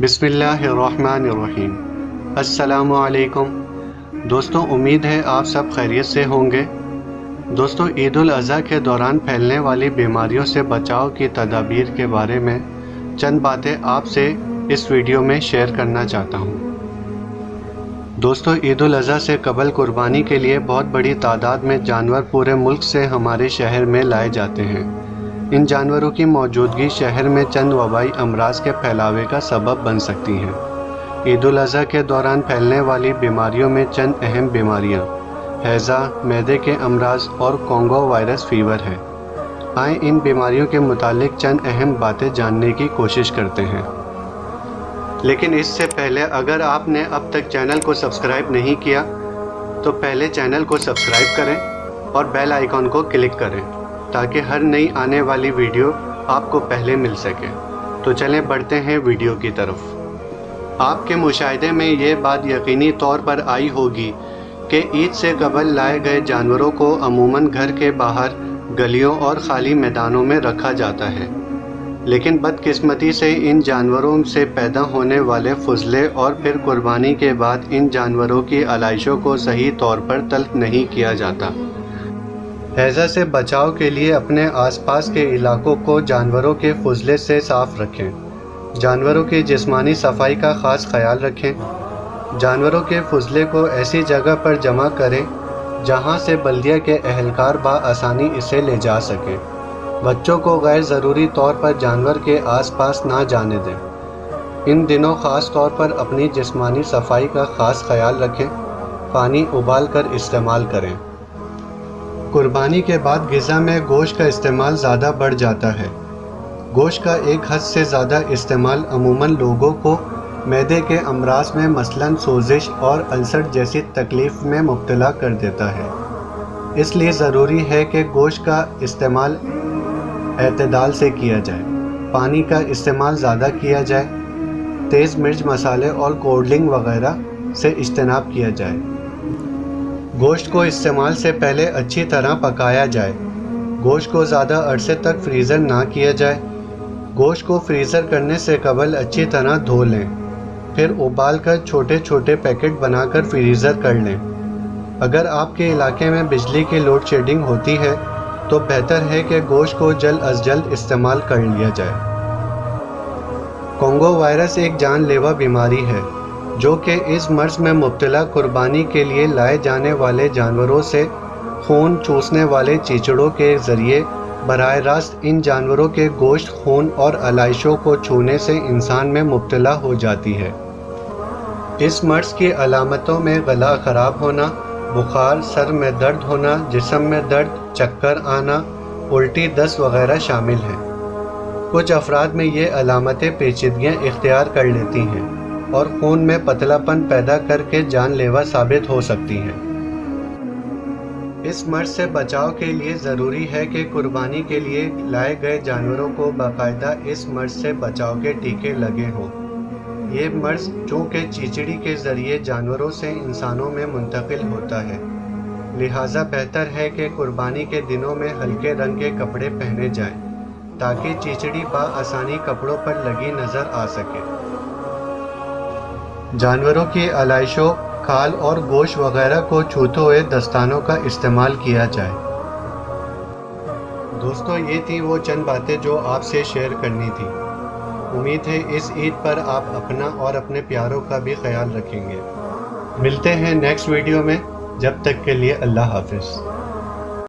بسم اللہ الرحمن الرحیم۔ السلام علیکم دوستوں، امید ہے آپ سب خیریت سے ہوں گے۔ دوستوں، عید الاضحیٰ کے دوران پھیلنے والی بیماریوں سے بچاؤ کی تدابیر کے بارے میں چند باتیں آپ سے اس ویڈیو میں شیئر کرنا چاہتا ہوں۔ دوستوں، عید الاضحیٰ سے قبل قربانی کے لیے بہت بڑی تعداد میں جانور پورے ملک سے ہمارے شہر میں لائے جاتے ہیں۔ ان جانوروں کی موجودگی شہر میں چند وبائی امراض کے پھیلاوے کا سبب بن سکتی ہیں۔ عید الاضحیٰ کے دوران پھیلنے والی بیماریوں میں چند اہم بیماریاں ہیضہ، معدے کے امراض اور کانگو وائرس فیور ہے۔ آئیں ان بیماریوں کے متعلق چند اہم باتیں جاننے کی کوشش کرتے ہیں۔ لیکن اس سے پہلے اگر آپ نے اب تک چینل کو سبسکرائب نہیں کیا تو پہلے چینل کو سبسکرائب کریں اور بیل آئیکن کو کلک کریں تاکہ ہر نئی آنے والی ویڈیو آپ کو پہلے مل سکے۔ تو چلیں بڑھتے ہیں ویڈیو کی طرف۔ آپ کے مشاہدے میں یہ بات یقینی طور پر آئی ہوگی کہ عید سے قبل لائے گئے جانوروں کو عموماً گھر کے باہر گلیوں اور خالی میدانوں میں رکھا جاتا ہے، لیکن بدقسمتی سے ان جانوروں سے پیدا ہونے والے فضلے اور پھر قربانی کے بعد ان جانوروں کی علائشوں کو صحیح طور پر تلف نہیں کیا جاتا۔ ہیضہ سے بچاؤ کے لیے اپنے آس پاس کے علاقوں کو جانوروں کے فضلے سے صاف رکھیں۔ جانوروں کی جسمانی صفائی کا خاص خیال رکھیں۔ جانوروں کے فضلے کو ایسی جگہ پر جمع کریں جہاں سے بلدیہ کے اہلکار بآسانی اسے لے جا سکیں۔ بچوں کو غیر ضروری طور پر جانور کے آس پاس نہ جانے دیں۔ ان دنوں خاص طور پر اپنی جسمانی صفائی کا خاص خیال رکھیں۔ پانی ابال کر استعمال کریں۔ قربانی کے بعد غذا میں گوشت کا استعمال زیادہ بڑھ جاتا ہے۔ گوشت کا ایک حد سے زیادہ استعمال عموماً لوگوں کو معدے کے امراض میں مثلاً سوزش اور السر جیسی تکلیف میں مبتلا کر دیتا ہے۔ اس لیے ضروری ہے کہ گوشت کا استعمال اعتدال سے کیا جائے، پانی کا استعمال زیادہ کیا جائے، تیز مرچ مسالے اور کولڈ ڈرنک وغیرہ سے اجتناب کیا جائے۔ گوشت کو استعمال سے پہلے اچھی طرح پکایا جائے۔ گوشت کو زیادہ عرصے تک فریزر نہ کیا جائے۔ گوشت کو فریزر کرنے سے قبل اچھی طرح دھو لیں، پھر ابال کر چھوٹے چھوٹے پیکٹ بنا کر فریزر کر لیں۔ اگر آپ کے علاقے میں بجلی کی لوڈ شیڈنگ ہوتی ہے تو بہتر ہے کہ گوشت کو جلد از جلد استعمال کر لیا جائے۔ کانگو وائرس ایک جان لیوا بیماری ہے جو کہ اس مرض میں مبتلا قربانی کے لیے لائے جانے والے جانوروں سے خون چوسنے والے چیچڑوں کے ذریعے براہ راست ان جانوروں کے گوشت، خون اور علائشوں کو چھونے سے انسان میں مبتلا ہو جاتی ہے۔ اس مرض کی علامتوں میں گلا خراب ہونا، بخار، سر میں درد ہونا، جسم میں درد، چکر آنا، الٹی، دست وغیرہ شامل ہیں۔ کچھ افراد میں یہ علامتیں پیچیدگیاں اختیار کر لیتی ہیں اور خون میں پتلا پن پیدا کر کے جان لیوا ثابت ہو سکتی ہیں۔ اس مرض سے بچاؤ کے لیے ضروری ہے کہ قربانی کے لیے لائے گئے جانوروں کو باقاعدہ اس مرض سے بچاؤ کے ٹیکے لگے ہوں۔ یہ مرض چونکہ چیچڑی کے ذریعے جانوروں سے انسانوں میں منتقل ہوتا ہے، لہٰذا بہتر ہے کہ قربانی کے دنوں میں ہلکے رنگ کے کپڑے پہنے جائیں تاکہ چیچڑی بآسانی کپڑوں پر لگی نظر آ سکے۔ جانوروں کی علائشوں، کھال اور گوشت وغیرہ کو چھوتے ہوئے دستانوں کا استعمال کیا جائے۔ دوستوں، یہ تھی وہ چند باتیں جو آپ سے شیئر کرنی تھی۔ امید ہے اس عید پر آپ اپنا اور اپنے پیاروں کا بھی خیال رکھیں گے۔ ملتے ہیں نیکسٹ ویڈیو میں، جب تک کے لیے اللہ حافظ۔